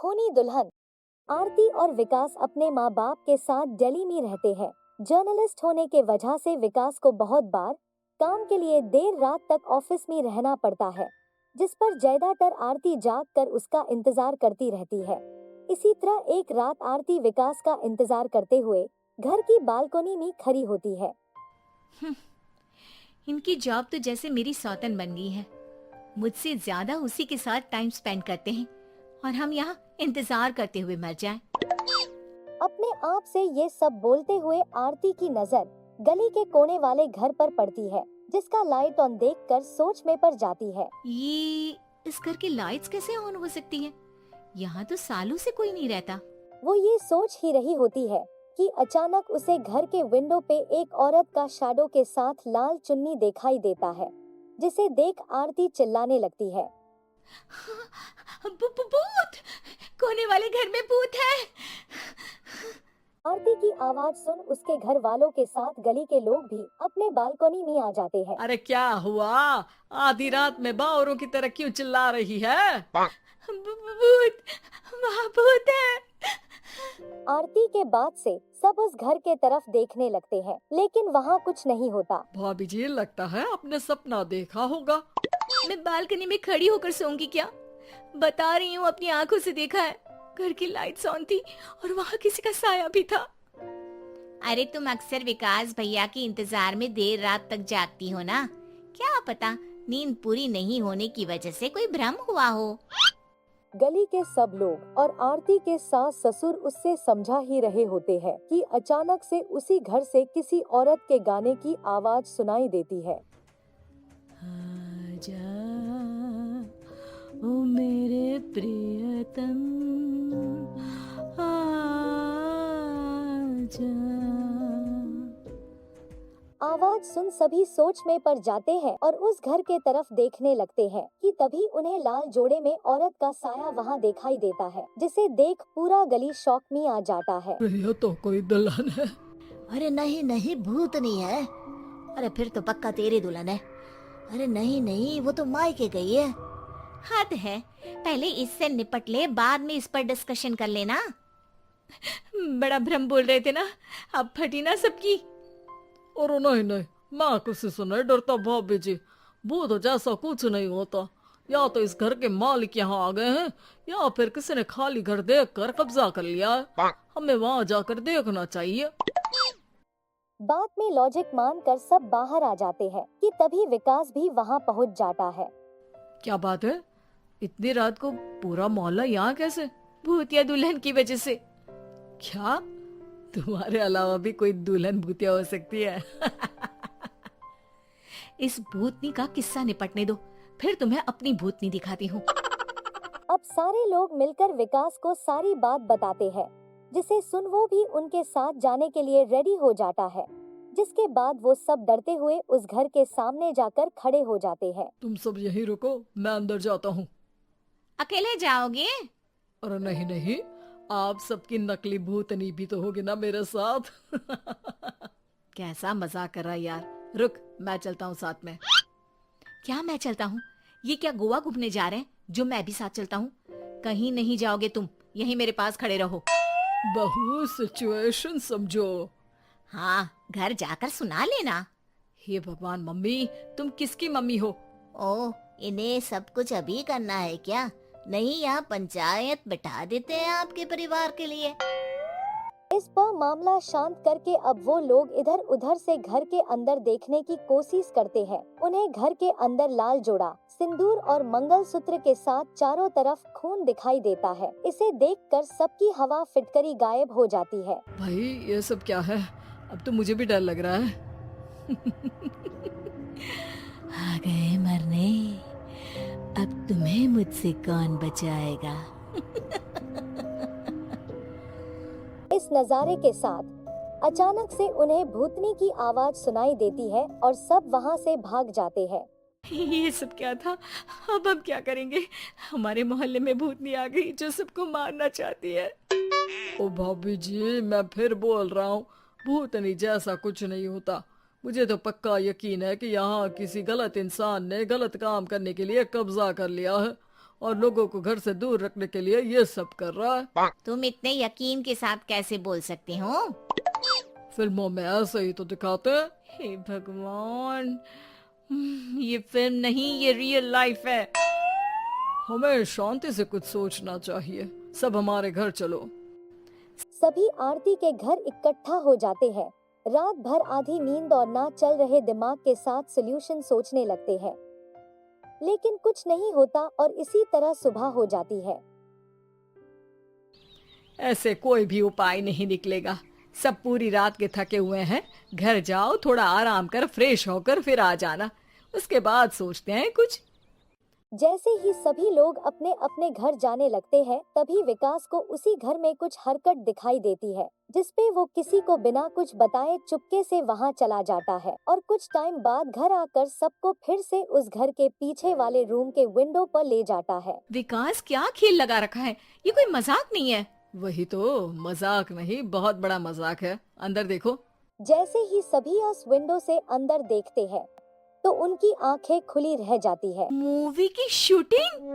खूनी दुल्हन। आरती और विकास अपने माँ बाप के साथ दिल्ली में रहते हैं। जर्नलिस्ट होने के वजह से विकास को बहुत बार काम के लिए देर रात तक ऑफिस में रहना पड़ता है, जिस पर ज्यादातर आरती जाग कर उसका इंतजार करती रहती है। इसी तरह एक रात आरती विकास का इंतजार करते हुए घर की बालकनी में खड़ी होती है। इनकी जॉब तो जैसे मेरी सौतन बन गई है। मुझसे ज्यादा उसी के साथ टाइम स्पेंड करते हैं और हम यहाँ इंतजार करते हुए मर जाएं। अपने आप से ये सब बोलते हुए आरती की नजर गली के कोने वाले घर पर पड़ती है, जिसका लाइट ऑन देखकर सोच में पड़ जाती है। ये इस घर की लाइट्स कैसे ऑन हो सकती हैं? यहाँ तो सालों से कोई नहीं रहता। वो ये सोच ही रही होती है कि अचानक उसे घर के विंडो पे एक औरत का शैडो के साथ लाल चुन्नी दिखाई देता है, जिसे देख आरती चिल्लाने लगती है। भूत! कोने वाले घर में भूत है। आरती की आवाज सुन उसके घर वालों के साथ गली के लोग भी अपने बालकनी में आ जाते हैं। अरे क्या हुआ? आधी रात में बावरों की तरह क्यों चिल्ला रही है? भूत! वहाँ भूत है। आरती के बाद से सब उस घर के तरफ देखने लगते हैं, लेकिन वहाँ कुछ नहीं होता। भाभी जी, लगता है आपने सपना देखा होगा। मैं बालकनी में खड़ी होकर सोऊंगी क्या? बता रही हूँ, अपनी आंखों से देखा है। घर की लाइट्स ऑन थी और वहाँ किसी का साया भी था। अरे तुम अक्सर विकास भैया के इंतजार में देर रात तक जागती हो ना? क्या पता नींद पूरी नहीं होने की वजह से कोई भ्रम हुआ हो। गली के सब लोग और आरती के सास ससुर उससे समझा ही रहे होते हैं कि अचानक से उसी घर से किसी औरत के गाने की आवाज सुनाई देती है। आजा ओ मेरे प्रियतम, आवाज सुन सभी सोच में पड़ जाते हैं और उस घर के तरफ देखने लगते हैं कि तभी उन्हें लाल जोड़े में औरत का साया वहां दिखाई देता है, जिसे देख पूरा गली शॉक में आ जाता है। ये तो कोई दुल्हन है। अरे नहीं नहीं, भूत नहीं है। अरे फिर तो पक्का तेरी दुल्हन है। अरे नहीं नहीं, वो तो मायके गई है। हद है, पहले इससे निपट ले, बाद में इस पर डिस्कशन कर लेना। बड़ा भ्रम बोल रहे थे ना, अब फटी ना सबकी। और नहीं नहीं, मैं किसी से नहीं डरता भाभी जी। भूत जैसा कुछ नहीं होता। या तो इस घर के मालिक यहाँ आ गए हैं, या फिर किसी ने खाली घर देख कर कब्जा कर लिया है। हमें वहाँ जाकर देखना चाहिए। बात में लॉजिक मानकर सब बाहर आ जाते हैं कि तभी विकास भी वहाँ पहुँच जाता है। क्या बात है? इतनी रात को पूरा मोहल्ला यहाँ कैसे? भूतिया दुल्हन की वजह से। क्या तुम्हारे अलावा भी कोई दुल्हन भूतिया हो सकती है? इस भूतनी का किस्सा निपटने दो, फिर तुम्हें अपनी भूतनी दिखाती हूँ। अब सारे लोग मिलकर विकास को सारी बात बताते हैं, जिसे सुन वो भी उनके साथ जाने के लिए रेडी हो जाता है। जिसके बाद वो सब डरते हुए उस घर के सामने जाकर खड़े हो जाते हैं। तुम सब यहीं रुको, मैं अंदर जाता हूँ। अकेले जाओगे? अरे नहीं नहीं, आप सबकी नकली भूतनी भी तो होगी ना मेरे साथ। कैसा मजाक कर रहा है यार। रुक, मैं चलता हूँ साथ में। क्या मैं चलता हूँ? ये क्या गोवा घूमने जा रहे हैं जो मैं भी साथ चलता हूँ? कहीं नहीं जाओगे तुम, यहीं मेरे पास खड़े रहो। बहू, सिचुएशन समझो। हाँ, घर जाकर सुना लेना। हे भगवान, मम्मी तुम किसकी मम्मी हो? ओ, इन्हें सब कुछ अभी करना है क्या? नहीं, यहाँ पंचायत बैठा देते हैं आपके परिवार के लिए। इस पर मामला शांत करके अब वो लोग इधर उधर से घर के अंदर देखने की कोशिश करते हैं। उन्हें घर के अंदर लाल जोड़ा, सिंदूर और मंगलसूत्र के साथ चारों तरफ खून दिखाई देता है। इसे देखकर सबकी हवा फिटकरी गायब हो जाती है। भाई ये सब क्या है? अब तो मुझे भी डर लग रहा है। आ गए मरने, अब तुम्हें मुझसे कौन बचाएगा? इस नज़ारे के साथ अचानक से उन्हें भूतनी की आवाज सुनाई देती है और सब वहाँ से भाग जाते हैं। ये सब क्या था? अब हम क्या करेंगे? हमारे मोहल्ले में भूतनी आ गई जो सबको मारना चाहती है। ओ भाभी जी, मैं फिर बोल रहा हूँ, भूतनी जैसा कुछ नहीं होता। मुझे तो पक्का यकीन है कि यहाँ किसी गलत इंसान ने गलत काम करने के लिए कब्जा कर लिया है और लोगों को घर से दूर रखने के लिए ये सब कर रहा है। तुम इतने यकीन के साथ कैसे बोल सकते हो? फिल्मों में ऐसे ही तो दिखाते हैं। हे भगवान, ये फिल्म नहीं, ये रियल लाइफ है। हमें शांति से कुछ सोचना चाहिए। सब हमारे घर चलो। सभी आरती के घर इकट्ठा हो जाते हैं। रात भर आधी नींद और ना चल रहे दिमाग के साथ सॉल्यूशन सोचने लगते हैं, लेकिन कुछ नहीं होता और इसी तरह सुबह हो जाती है। ऐसे कोई भी उपाय नहीं निकलेगा। सब पूरी रात के थके हुए हैं। घर जाओ, थोड़ा आराम कर, फ्रेश होकर फिर आ जाना। उसके बाद सोचते हैं कुछ। जैसे ही सभी लोग अपने अपने घर जाने लगते हैं, तभी विकास को उसी घर में कुछ हरकत दिखाई देती है, जिसपे वो किसी को बिना कुछ बताए चुपके से वहां चला जाता है और कुछ टाइम बाद घर आकर सबको फिर से उस घर के पीछे वाले रूम के विंडो पर ले जाता है। विकास क्या खेल लगा रखा है? ये कोई मजाक नहीं है। वही तो, मजाक नहीं, बहुत बड़ा मजाक है। अंदर देखो। जैसे ही सभी उस विंडो से अंदर देखते हैं, तो उनकी आंखें खुली रह जाती है। मूवी की शूटिंग?